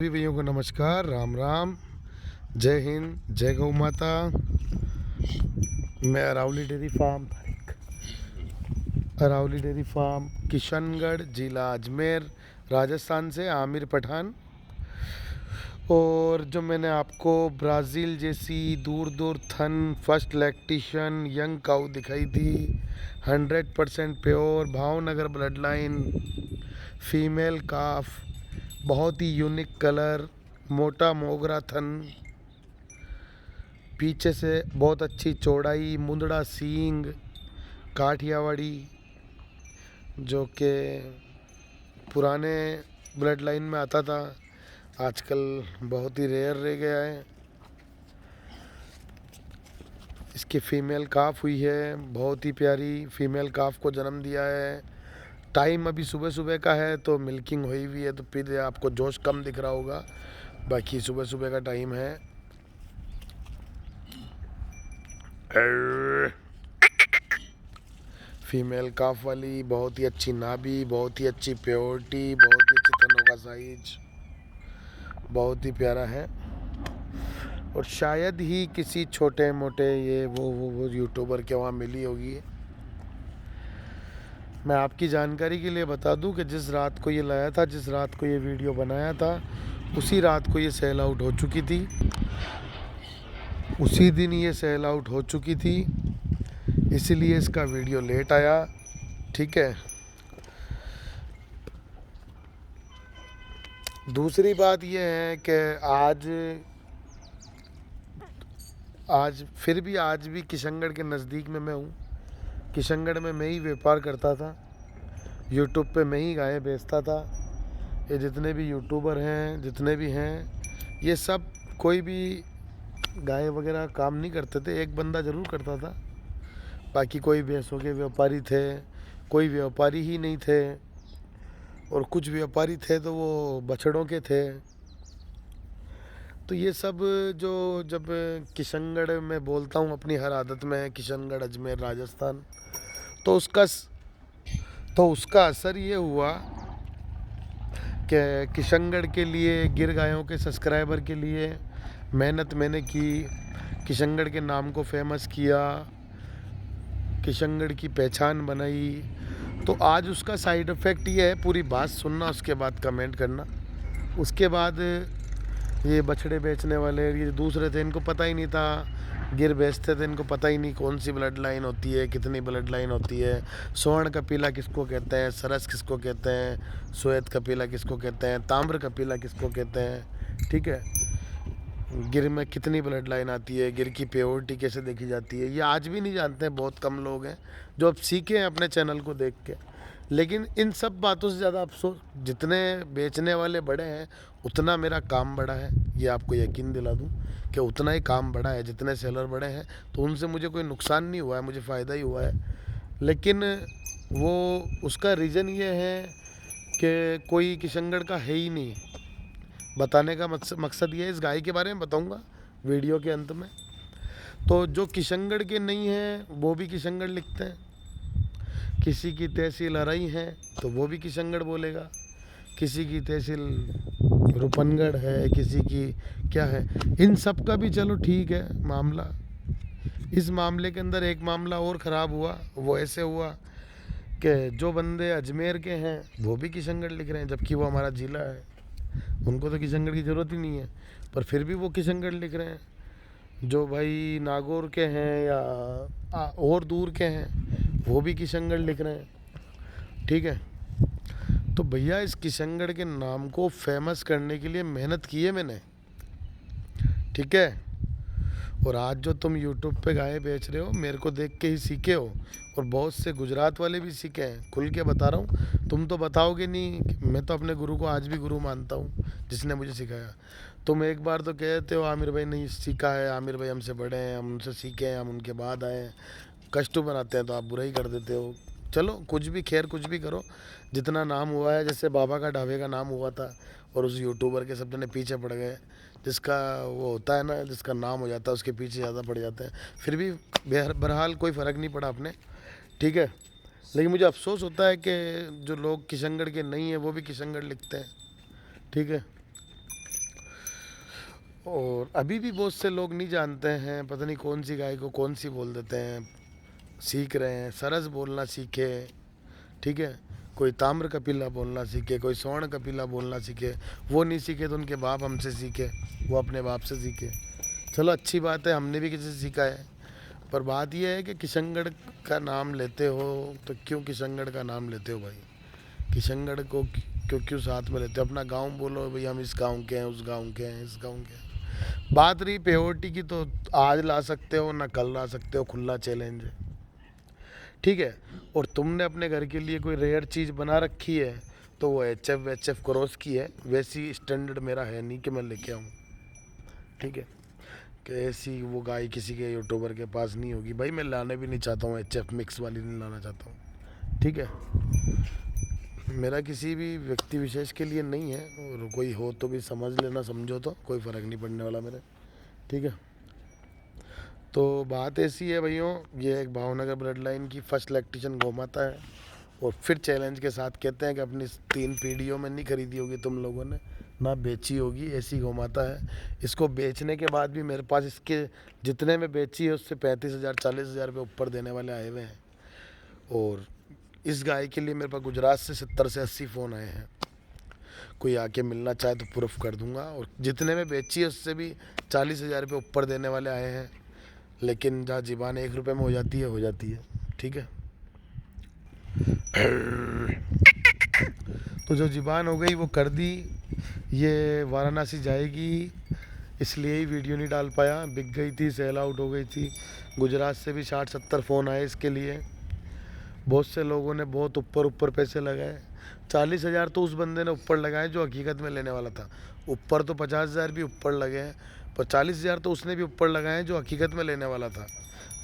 सभी भैया को नमस्कार, राम राम, जय हिंद, जय गौ माता। मैं अरावली डेयरी फार्म किशनगढ़, जिला अजमेर, राजस्थान से आमिर पठान। और जो मैंने आपको ब्राज़ील जैसी दूर दूर थन फर्स्ट लैक्टेशन यंग काऊ दिखाई थी, 100% pure Bhavnagar blood line female calf, बहुत ही यूनिक कलर, मोटा मोगरा थन, पीछे से बहुत अच्छी चौड़ाई, मुंदड़ा सींग, काठियावाड़ी, जो कि पुराने ब्लड लाइन में आता था, आजकल बहुत ही रेयर रह गया है। इसकी फ़ीमेल काफ हुई है, बहुत ही प्यारी फ़ीमेल काफ को जन्म दिया है। टाइम अभी सुबह सुबह का है तो मिल्किंग हुई हुई है, तो फिर आपको जोश कम दिख रहा होगा, बाकी सुबह सुबह का टाइम है। फीमेल काफ वाली, बहुत ही अच्छी नाभि, बहुत ही अच्छी प्योरिटी, बहुत ही अच्छी थनों का साइज, बहुत ही प्यारा है। और शायद ही किसी छोटे मोटे ये वो यूट्यूबर के वहाँ मिली होगी। मैं आपकी जानकारी के लिए बता दूं कि जिस रात को ये लाया था, जिस रात को ये वीडियो बनाया था, उसी रात को ये सेल आउट हो चुकी थी, उसी दिन ये सेल आउट हो चुकी थी, इसीलिए इसका वीडियो लेट आया। ठीक है। दूसरी बात ये है कि आज भी किशनगढ़ के नज़दीक में मैं हूँ। किशनगढ़ में मैं ही व्यापार करता था, यूट्यूब पे मैं ही गायें बेचता था। ये जितने भी यूट्यूबर हैं, जितने भी हैं, ये सब कोई भी गाय वगैरह काम नहीं करते थे, एक बंदा ज़रूर करता था। बाकी कोई भैंसों के व्यापारी थे, कोई व्यापारी ही नहीं थे, और कुछ व्यापारी थे तो वो बछड़ों के थे। तो ये सब जो जब किशनगढ़ में बोलता हूँ अपनी हर आदत में, किशनगढ़, अजमेर, राजस्थान, तो उसका असर ये हुआ कि किशनगढ़ के लिए, गिर गायों के सब्सक्राइबर के लिए मेहनत मैंने की, किशनगढ़ के नाम को फेमस किया, किशनगढ़ की पहचान बनाई। तो आज उसका साइड इफ़ेक्ट ये है, पूरी बात सुनना, उसके बाद कमेंट करना। उसके बाद ये बछड़े बेचने वाले, ये दूसरे थे, इनको पता ही नहीं था, गिर बेचते थे, इनको पता ही नहीं कौन सी ब्लड लाइन होती है, कितनी ब्लड लाइन होती है, स्वर्ण कपिला किसको कहते हैं, सरस किसको कहते हैं, श्वेत कपिला किसको कहते हैं, ताम्र कपिला किसको कहते हैं। ठीक है। गिर में कितनी ब्लड लाइन आती है, गिर की प्योरिटी कैसे देखी जाती है, ये आज भी नहीं जानते हैं। बहुत कम लोग हैं जो अब सीखे हैं अपने चैनल को देख के। लेकिन इन सब बातों से ज़्यादा अफसोस, जितने बेचने वाले बड़े हैं उतना मेरा काम बड़ा है, ये आपको यकीन दिला दूं कि उतना ही काम बड़ा है। जितने सेलर बड़े हैं तो उनसे मुझे कोई नुकसान नहीं हुआ है, मुझे फ़ायदा ही हुआ है। लेकिन वो उसका रीज़न ये है कि कोई किशनगढ़ का है ही नहीं। बताने का मकसद ये है, इस गाय के बारे में बताऊंगा वीडियो के अंत में। तो जो किशनगढ़ के नहीं हैं वो भी किशनगढ़ लिखते हैं, किसी की तहसील अरई है तो वो भी किशनगढ़ बोलेगा, किसी की तहसील रूपनगढ़ है, किसी की क्या है। इन सब का भी चलो ठीक है मामला। इस मामले के अंदर एक मामला और ख़राब हुआ। वो ऐसे हुआ कि जो बंदे अजमेर के हैं वो भी किशनगढ़ लिख रहे हैं, जबकि वो हमारा ज़िला है, उनको तो किशनगढ़ की ज़रूरत ही नहीं है, पर फिर भी वो किशनगढ़ लिख रहे हैं। जो भाई नागौर के हैं या और दूर के हैं वो भी किशनगढ़ लिख रहे हैं। ठीक है। तो भैया इस किशनगढ़ के नाम को फेमस करने के लिए मेहनत की है मैंने। ठीक है। और आज जो तुम यूट्यूब पे गाय बेच रहे हो, मेरे को देख के ही सीखे हो, और बहुत से गुजरात वाले भी सीखे हैं, खुल के बता रहा हूँ। तुम तो बताओगे नहीं, मैं तो अपने गुरु को आज भी गुरु मानता हूँ, जिसने मुझे सिखाया। तुम एक बार तो कहते हो आमिर भाई नहीं सीखा है, आमिर भाई हमसे बड़े हैं, हम उनसे सीखे हैं, हम उनके बाद आए हैं, कष्ट बनाते हैं तो आप बुरा ही कर देते हो। चलो कुछ भी, खैर कुछ भी करो, जितना नाम हुआ है, जैसे बाबा का ढाबे का नाम हुआ था और उस यूट्यूबर के सब जने पीछे पड़ गए, जिसका वो होता है ना, जिसका नाम हो जाता है उसके पीछे ज़्यादा पड़ जाते हैं। फिर भी बहरहाल कोई फ़र्क नहीं पड़ा अपने। ठीक है। लेकिन मुझे अफसोस होता है कि जो लोग किशनगढ़ के नहीं हैं वो भी किशनगढ़ लिखते हैं। ठीक है। और अभी भी बहुत से लोग नहीं जानते हैं, पता नहीं कौन सी गाय को कौन सी बोल देते हैं। सीख रहे हैं, सरस बोलना सीखे, ठीक है। कोई ताम्र कपिला बोलना सीखे, कोई स्वर्ण कपिला बोलना सीखे। वो नहीं सीखे तो उनके बाप हमसे सीखे, वो अपने बाप से सीखे। चलो अच्छी बात है, हमने भी किसी से सीखा है। पर बात यह है कि किशनगढ़ का नाम लेते हो तो क्यों किशनगढ़ का नाम लेते हो भाई? किशनगढ़ को क्यों क्यों साथ में लेते हो? अपना गांव बोलो भाई, हम इस गांव के हैं, उस गांव के हैं, इस गांव के हैं। बात रही पेयोरिटी की, तो आज ला सकते हो ना कल ला सकते हो, खुला चैलेंज है, ठीक है। और तुमने अपने घर के लिए कोई रेयर चीज़ बना रखी है तो वो एच एफ क्रॉस की है। वैसी स्टैंडर्ड मेरा है नहीं कि मैं लेके आऊँ, ठीक है। कि ऐसी वो गाय किसी के यूट्यूबर के पास नहीं होगी भाई। मैं लाने भी नहीं चाहता हूँ, एच एफ मिक्स वाली नहीं लाना चाहता हूँ, ठीक है। मेरा किसी भी व्यक्ति विशेष के लिए नहीं है, और कोई हो तो भी समझ लेना, समझो तो कोई फ़र्क नहीं पड़ने वाला मेरे, ठीक है। तो बात ऐसी है भाइयों, ये एक भावनगर ब्लड लाइन की फर्स्ट लैक्टेशन गौ माता है। और फिर चैलेंज के साथ कहते हैं कि अपनी 3 पीढ़ियों में नहीं खरीदी होगी तुम लोगों ने, ना बेची होगी, ऐसी गौ माता है। इसको बेचने के बाद भी मेरे पास इसके जितने में बेची है उससे 35,000 40,000 रुपये ऊपर देने वाले आए हुए हैं। और इस गाय के लिए मेरे पास गुजरात से 70 से 80 फ़ोन आए हैं। कोई आके मिलना चाहे तो प्रूफ कर दूंगा। और जितने में बेची है उससे भी 40,000 रुपये ऊपर देने वाले आए हैं। लेकिन जहाँ ज़बान 1 रुपये में हो जाती है, हो जाती है, ठीक है। तो जो ज़बान हो गई वो कर दी। ये वाराणसी जाएगी, इसलिए ही वीडियो नहीं डाल पाया। बिक गई थी, सेल आउट हो गई थी। गुजरात से भी 60-70 फ़ोन आए इसके लिए। बहुत से लोगों ने बहुत ऊपर ऊपर पैसे लगाए। 40,000 तो उस बंदे ने ऊपर लगाए जो हकीकत में लेने वाला था। ऊपर तो 50,000 भी ऊपर लगे हैं, पर 40,000 तो उसने भी ऊपर लगाए जो हकीकत में लेने वाला था।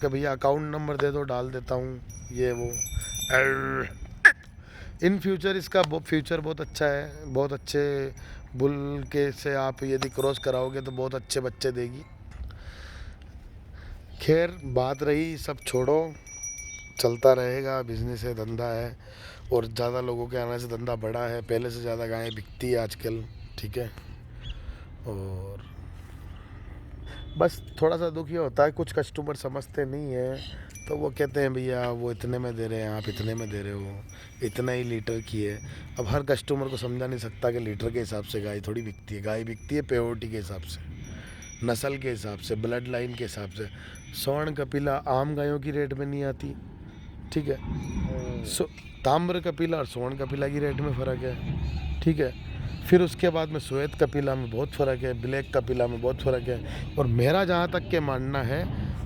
कि भैया अकाउंट नंबर दे दो, डाल देता हूँ, ये वो। इन फ्यूचर इसका फ्यूचर बहुत अच्छा है। बहुत अच्छे बुल के से आप यदि क्रॉस कराओगे तो बहुत अच्छे बच्चे देगी। खैर बात रही, सब छोड़ो, चलता रहेगा, बिजनेस है, धंधा है। और ज़्यादा लोगों के आने से धंधा बढ़ा है, पहले से ज़्यादा गायें बिकती है आजकल, ठीक है। और बस थोड़ा सा दुख ये होता है, कुछ कस्टमर समझते नहीं है, तो वो कहते हैं भैया वो इतने में दे रहे हैं, आप इतने में दे रहे हो, इतना ही लीटर की है। अब हर कस्टमर को समझा नहीं सकता कि लीटर के हिसाब से गाय थोड़ी बिकती है। गाय बिकती है प्योरिटी के हिसाब से, नस्ल के हिसाब से, ब्लड लाइन के हिसाब से। स्वर्ण कपिला आम गायों की रेट में नहीं आती, ठीक है। ताम्र कपिला और स्वर्ण कपिला की रेट में फ़र्क है, ठीक है। फिर उसके बाद में श्वेत कपिला में बहुत फ़र्क है, ब्लैक कपिला में बहुत फ़र्क है। और मेरा जहाँ तक के मानना है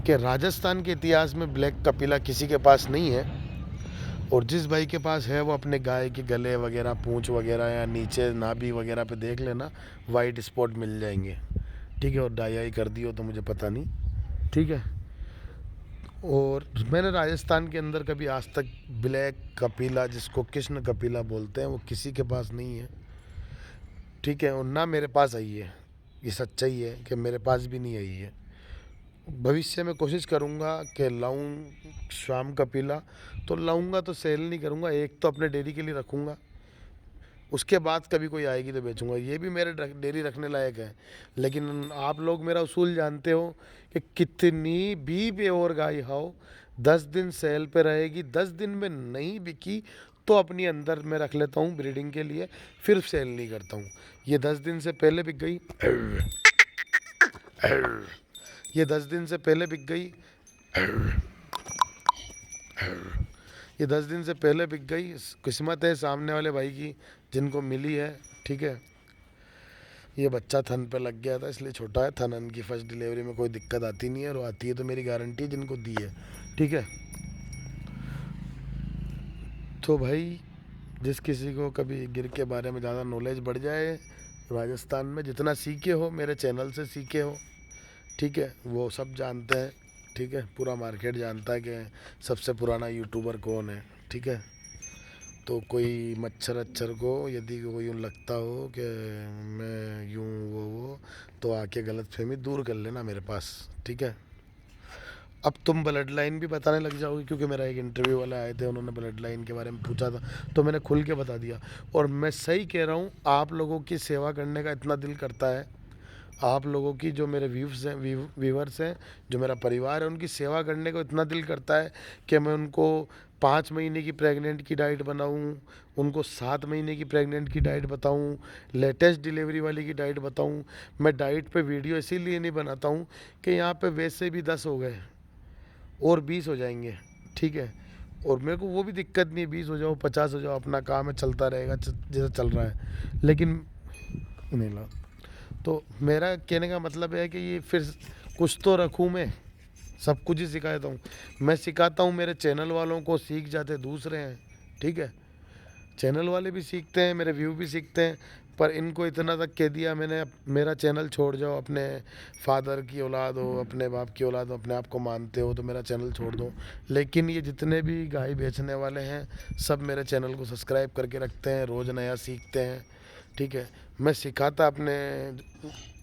कि राजस्थान के इतिहास में ब्लैक कपिला किसी के पास नहीं है। और जिस भाई के पास है वो अपने गाय के गले वगैरह, पूंछ वगैरह या नीचे नाभि वगैरह पे देख लेना, वाइट स्पॉट मिल जाएंगे, ठीक है। और डाई कर दियो तो मुझे पता नहीं, ठीक है। और मैंने राजस्थान के अंदर कभी आज तक ब्लैक कपिला, जिसको कृष्ण कपिला बोलते हैं, वो किसी के पास नहीं है, ठीक है। और ना मेरे पास आई है, ये सच्चाई है कि मेरे पास भी नहीं आई है। भविष्य में कोशिश करूँगा कि लाऊं शाम कपिला, तो लाऊंगा तो सेल नहीं करूँगा, एक तो अपने डेयरी के लिए रखूँगा, उसके बाद कभी कोई आएगी तो बेचूंगा। ये भी मेरे डेयरी रखने लायक है। लेकिन आप लोग मेरा उसूल जानते हो कि कितनी भी प्योर गाय हो, 10 दिन सेल पे रहेगी, 10 दिन में नहीं बिकी तो अपनी अंदर में रख लेता हूँ ब्रीडिंग के लिए, फिर सेल नहीं करता हूँ। ये 10 दिन से पहले बिक गई, ये 10 दिन से पहले बिक गई, ये 10 दिन से पहले बिक गई। किस्मत है सामने वाले भाई की, जिनको मिली है, ठीक है। ये बच्चा थन पे लग गया था इसलिए छोटा है। थनन की फर्स्ट डिलीवरी में कोई दिक्कत आती नहीं है, और आती है तो मेरी गारंटी जिनको दी है, ठीक है। तो भाई जिस किसी को कभी गिर के बारे में ज़्यादा नॉलेज बढ़ जाए, राजस्थान में जितना सीखे हो मेरे चैनल से सीखे हो, ठीक है, वो सब जानते हैं, ठीक है। पूरा मार्केट जानता है कि सबसे पुराना यूट्यूबर कौन है, ठीक है। तो कोई मच्छर अच्छर को यदि को यूँ लगता हो कि मैं यूँ वो तो आके गलतफहमी दूर कर लेना मेरे पास, ठीक है। अब तुम ब्लड लाइन भी बताने लग जाओगे, क्योंकि मेरा एक इंटरव्यू वाला आए थे, उन्होंने ब्लड लाइन के बारे में पूछा था तो मैंने खुल के बता दिया। और मैं सही कह रहा हूँ, आप लोगों की सेवा करने का इतना दिल करता है, आप लोगों की, जो मेरे व्यूवर्स हैं, जो मेरा परिवार है, उनकी सेवा करने को इतना दिल करता है कि मैं उनको 5 महीने की प्रेग्नेंट की डाइट बनाऊं, उनको 7 महीने की प्रेग्नेंट की डाइट बताऊं, लेटेस्ट डिलीवरी वाली की डाइट बताऊं। मैं डाइट पे वीडियो इसीलिए नहीं बनाता हूं कि यहाँ पे वैसे भी 10 हो गए और 20 हो जाएंगे, ठीक है। और मेरे को वो भी दिक्कत नहीं है, 20 हो जाओ 50 हो जाओ, अपना काम है, चलता रहेगा जैसा चल रहा है। लेकिन नहीं ला, तो मेरा कहने का मतलब है कि ये फिर कुछ तो रखूँ मैं, सब कुछ ही सिखाता हूँ। मैं सिखाता हूँ, मेरे चैनल वालों को सीख जाते दूसरे हैं, ठीक है। चैनल वाले भी सीखते हैं, मेरे व्यू भी सीखते हैं, पर इनको इतना तक कह दिया मैंने, मेरा चैनल छोड़ जाओ, अपने फादर की औलाद हो, अपने बाप की औलाद हो, अपने आप को मानते हो तो मेरा चैनल छोड़ दो। लेकिन ये जितने भी गाय बेचने वाले हैं सब मेरे चैनल को सब्सक्राइब करके रखते हैं, रोज़ नया सीखते हैं, ठीक है। मैं सिखाता अपने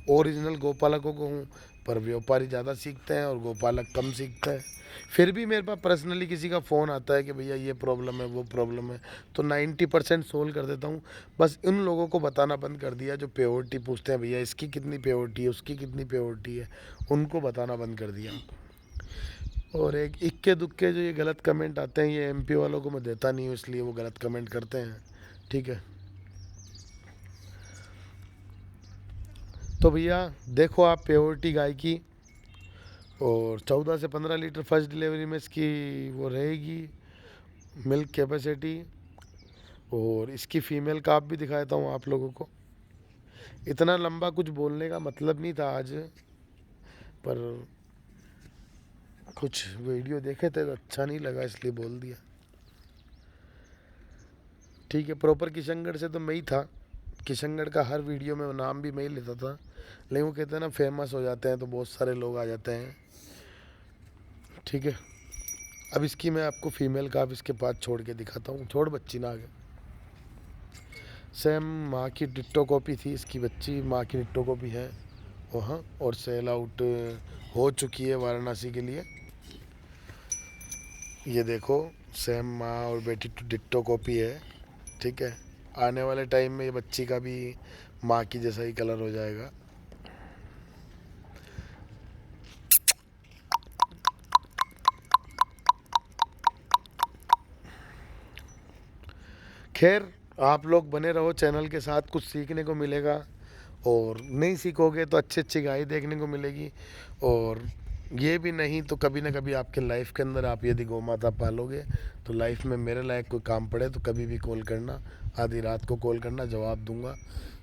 ओरिजिनल गोपालकों को हूँ, पर व्यापारी ज़्यादा सीखते हैं और गोपालक कम सीखते हैं। फिर भी मेरे पास पर्सनली किसी का फ़ोन आता है कि भैया ये प्रॉब्लम है, वो प्रॉब्लम है, तो 90% सोल्व कर देता हूँ। बस उन लोगों को बताना बंद कर दिया जो प्योरिटी पूछते हैं, भैया इसकी कितनी प्योरिटी है, उसकी कितनी प्योरिटी है, उनको बताना बंद कर दिया। और एक इक्के दुक्के जो ये गलत कमेंट आते हैं, ये एमपी वालों को मैं देता नहीं हूँ, इसलिए वो गलत कमेंट करते हैं, ठीक है। तो भैया देखो आप प्योरिटी गाय की, और 14 से 15 लीटर फर्स्ट डिलीवरी में इसकी वो रहेगी मिल्क कैपेसिटी। और इसकी फ़ीमेल काफ भी दिखाता हूँ आप लोगों को। इतना लंबा कुछ बोलने का मतलब नहीं था आज, पर कुछ वीडियो देखे थे तो अच्छा नहीं लगा इसलिए बोल दिया, ठीक है। प्रॉपर किशनगढ़ से तो मैं ही था, किशनगढ़ का हर वीडियो में नाम भी मैं ही लेता था, लेकिन वो कहते हैं ना फेमस हो जाते हैं तो बहुत सारे लोग आ जाते हैं, ठीक है। अब इसकी मैं आपको फीमेल काफ इसके पास छोड़ के दिखाता हूँ, छोड़ बच्ची ना आगे। सेम माँ की डिट्टो कॉपी थी इसकी बच्ची, माँ की डिट्टो कॉपी है वहाँ, और सेल आउट हो चुकी है वाराणसी के लिए। ये देखो सेम माँ और बेटी डिट्टो कॉपी है, ठीक है। आने वाले टाइम में ये बच्ची का भी माँ की जैसा ही कलर हो जाएगा। खैर आप लोग बने रहो चैनल के साथ, कुछ सीखने को मिलेगा, और नहीं सीखोगे तो अच्छी अच्छी गाय देखने को मिलेगी। और ये भी नहीं तो कभी ना कभी आपके लाइफ के अंदर आप यदि गौ माता पालोगे तो लाइफ में मेरे लायक कोई काम पड़े तो कभी भी कॉल करना, आधी रात को कॉल करना, जवाब दूंगा,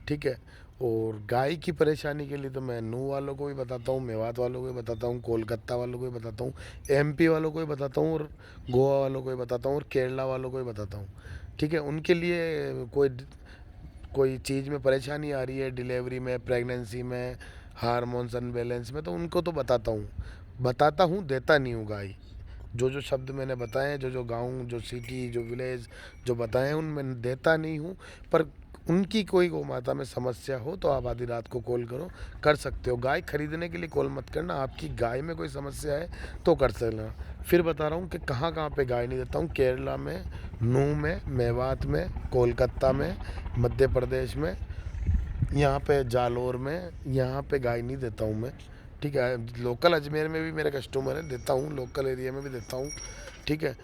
ठीक है। और गाय की परेशानी के लिए तो मैं नू वालों को भी बताता हूँ, मेवात वालों को भी बताता हूँ, कोलकाता वालों को भी बताता हूँ, एमपी वालों को भी बताता हूँ, और गोवा वालों को भी बताता हूँ, और केरला वालों को भी बताता हूँ, ठीक है। उनके लिए कोई कोई चीज़ में परेशानी आ रही है, डिलीवरी में, प्रेगनेंसी में, हार्मोन्स अनबैलेंस में, तो उनको तो बताता हूँ, देता नहीं हूँ गाय। जो जो शब्द मैंने बताए हैं, जो जो गाँव, जो सिटी, जो विलेज जो बताए हैं, उनमें देता नहीं हूँ। पर उनकी कोई गौ माता में समस्या हो तो आप आधी रात को कॉल करो, कर सकते हो। गाय खरीदने के लिए कॉल मत करना, आपकी गाय में कोई समस्या है तो कर सकना। फिर बता रहा हूँ कि कहाँ कहाँ पे गाय नहीं देता हूँ, केरला में, नूह में, मेवात में, कोलकाता में, मध्य प्रदेश में, यहाँ पे जालोर में, यहाँ पे गाय नहीं देता हूँ मैं, ठीक है। लोकल अजमेर में भी मेरे कस्टमर है, देता हूँ, लोकल एरिया में भी देता हूँ, ठीक है,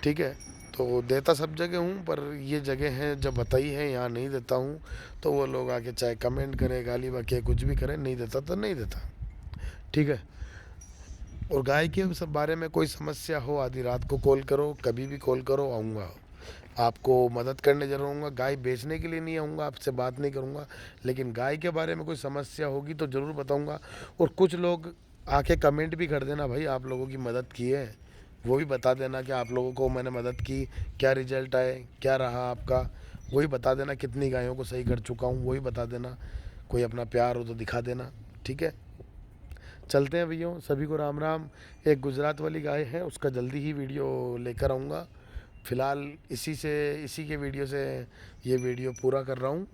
ठीक है। तो देता सब जगह हूँ, पर ये जगह हैं जब बताई है यहाँ नहीं देता हूँ, तो वो लोग आके चाहे कमेंट करें, गाली बके, कुछ भी करें, नहीं देता तो नहीं देता, ठीक है। और गाय के सब बारे में कोई समस्या हो आधी रात को कॉल करो, कभी भी कॉल करो, आऊँगा आपको मदद करने जरूर आऊँगा। गाय बेचने के लिए नहीं आऊँगा, आपसे बात नहीं करूँगा, लेकिन गाय के बारे में कोई समस्या होगी तो ज़रूर बताऊँगा। और कुछ लोग आके कमेंट भी कर देना, भाई आप लोगों की मदद की है, वो भी बता देना कि आप लोगों को मैंने मदद की, क्या रिजल्ट आए, क्या रहा आपका, वही बता देना। कितनी गायों को सही कर चुका हूँ वही बता देना। कोई अपना प्यार हो तो दिखा देना, ठीक है। चलते हैं भैया, सभी को राम राम। एक गुजरात वाली गाय है, उसका जल्दी ही वीडियो लेकर आऊँगा। फ़िलहाल इसी के वीडियो से ये वीडियो पूरा कर रहा हूँ,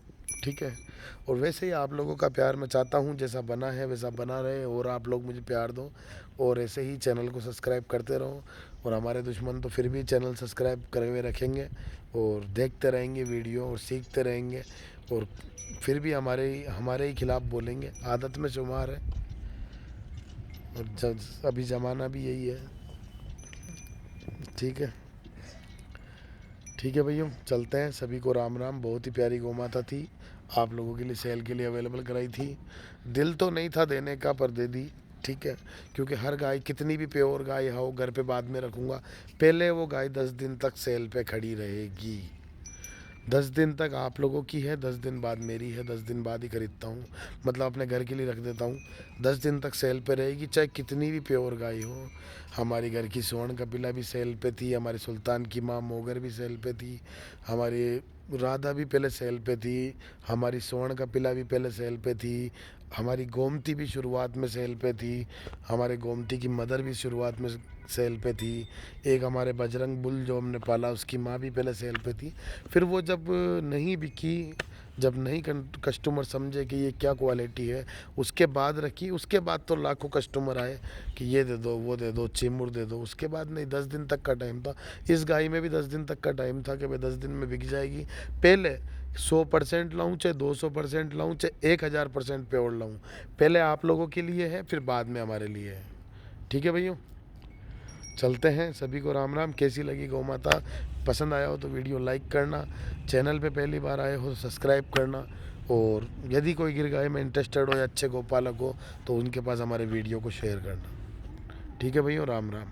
ठीक है। और वैसे ही आप लोगों का प्यार मैं चाहता हूँ, जैसा बना है वैसा बना रहे, और आप लोग मुझे प्यार दो, और ऐसे ही चैनल को सब्सक्राइब करते रहो। और हमारे दुश्मन तो फिर भी चैनल सब्सक्राइब करे हुए रखेंगे और देखते रहेंगे वीडियो और सीखते रहेंगे। और फिर भी हमारे ही खिलाफ़ बोलेंगे, आदत में शुमार है। और जब अभी ज़माना भी यही है। ठीक है, ठीक है भैया, चलते हैं। सभी को राम राम। बहुत ही प्यारी गौ माता थी, आप लोगों के लिए सेल के लिए अवेलेबल कराई थी। दिल तो नहीं था देने का, पर दे दी। ठीक है, क्योंकि हर गाय, कितनी भी प्योर गाय हो, घर पे बाद में रखूँगा, पहले वो गाय 10 दिन तक सेल पे खड़ी रहेगी। 10 दिन तक आप लोगों की है, 10 दिन बाद मेरी है, 10 दिन बाद ही खरीदता हूँ, मतलब अपने घर के लिए रख देता हूँ। 10 दिन तक सेल पे रहेगी, चाहे कितनी भी प्योर गाय हो। हमारी घर की स्वर्ण कपिला भी सेल पे थी, हमारी सुल्तान की माँ मोगर भी सेल पे थी, हमारी राधा भी पहले सेल पे थी, हमारी स्वर्ण कपिला भी पहले सेल पे थी, हमारी गोमती भी शुरुआत में सेल पे थी, हमारे गोमती की मदर भी शुरुआत में सेल पे थी। एक हमारे बजरंग बुल जो हमने पाला, उसकी माँ भी पहले सेल पे थी। फिर वो जब नहीं बिकी, जब नहीं कस्टमर समझे कि ये क्या क्वालिटी है, उसके बाद रखी। उसके बाद तो लाखों कस्टमर आए कि ये दे दो, वो दे दो, चिमुर दे दो। उसके बाद नहीं, 10 दिन तक का टाइम था। इस गाय में भी 10 दिन तक का टाइम था कि भाई 10 दिन में बिक जाएगी। पहले 100% लाऊं, चाहे 200% लाऊं, चाहे 1000% प्योर लाऊं, पहले आप लोगों के लिए है, फिर बाद में हमारे लिए है। ठीक है भैया, चलते हैं। सभी को राम राम। कैसी लगी गौ माता? पसंद आया हो तो वीडियो लाइक करना, चैनल पे पहली बार आए हो तो सब्सक्राइब करना, और यदि कोई गिर गाय में इंटरेस्टेड हो या अच्छे गौपालक हो तो उनके पास हमारे वीडियो को शेयर करना। ठीक है भैया, राम राम।